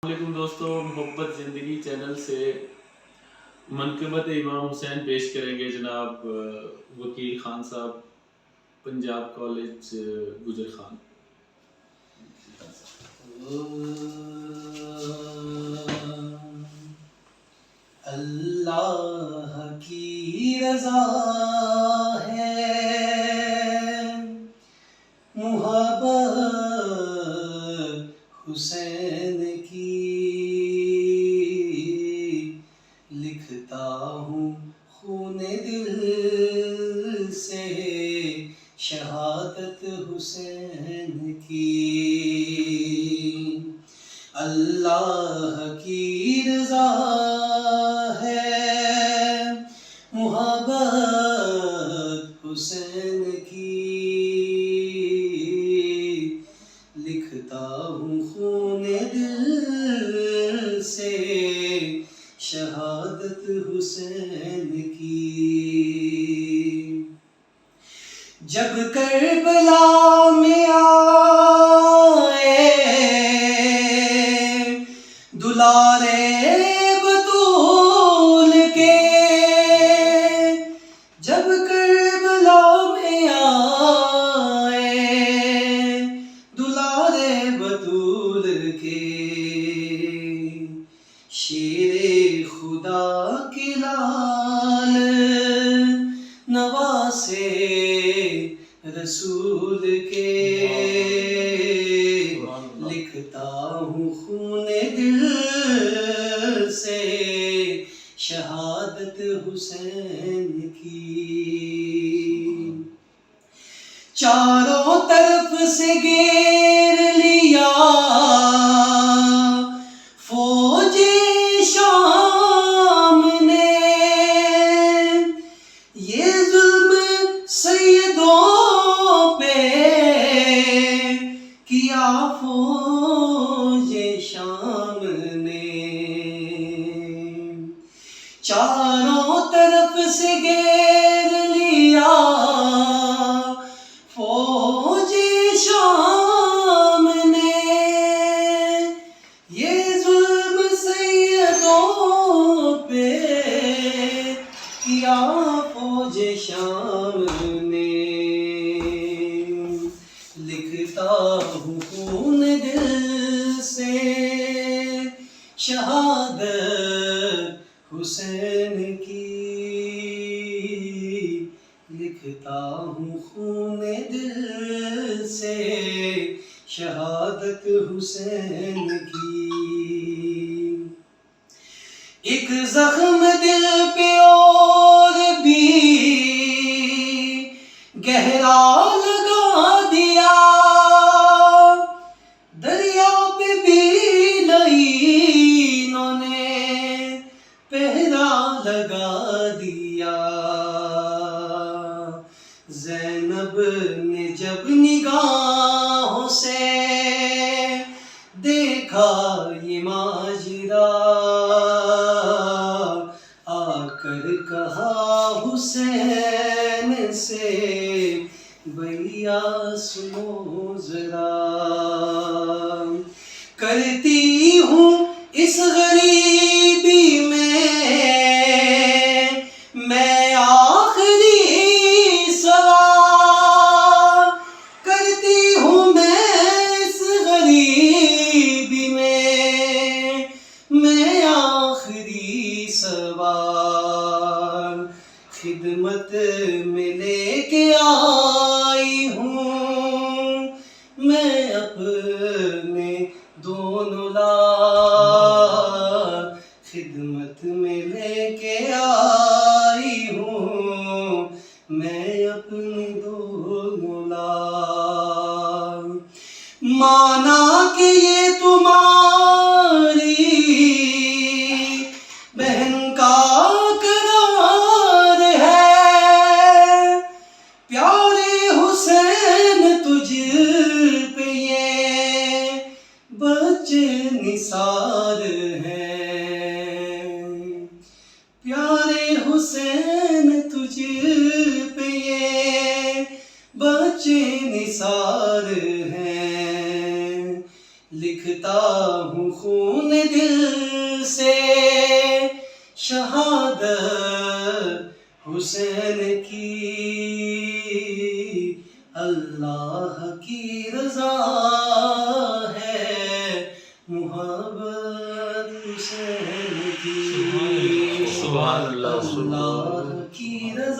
السلام علیکم دوستو، محبت زندگی چینل سے منقبت امام حسین پیش کریں گے جناب وکیل خان صاحب، پنجاب کالج گجر خان۔ اللہ کی رضا ہے محبت حسین کی، لکھتا ہوں خون دل سے شہادت حسین کی۔ اللہ کی رضا ہے محبت حسین کی، لکھتا ہوں خون دل سے شہادت حسین کی۔ جب کربلا میں آئے دلارے بطول کے، جب کربلا میں آئے دلارے بطول کے، شیر خدا کے لال نواسے رسول کے، لکھتا ہوں خون دل سے شہادت حسین کی۔ چاروں طرف سے گھیر لیا فوج شام نے، یہ ظلم سیدوں پہ کیا فوج شام نے، چاروں طرف سے گھیر لیا فوج شام نے، یہ ظلم سیدوں پہ کیا فوج شام نے، لکھتا ہوں خون دل سے شہادت حسین کی، لکھتا ہوں خون دل سے شہادت حسین کی۔ ایک زخم دل پہ اور بھی گہرا لگا دیا، دریا پہ بھی لعینوں نے پہرا لگا دیا، زینب نے جب نگاہوں سے دیکھا یہ ماجرا، آ کر کہا حسین سے بھیا سنو ذرا، کرتی ہوں اس غریبی میں آخری سوال، کرتی ہوں میں اس غریبی میں آخری سوال، خدمت میں لے کے آئی ہوں میں اپنے دونوں لال، خدمت میں لے کے آئی ہوں میں اپنے دونوں لال، مانا کہ یہ تمہاری بہن کا قرار ہے، پیارے حسین تجھ پہ یہ بچے نثار ہیں، پیارے حسین تجھ پہ یہ بچے نثار ہیں، لکھتا ہوں خون دل سے شہادت حسین کی، اللہ کی رضا ہے محبت حسین کی، سبحان اللہ، اللہ کی رضا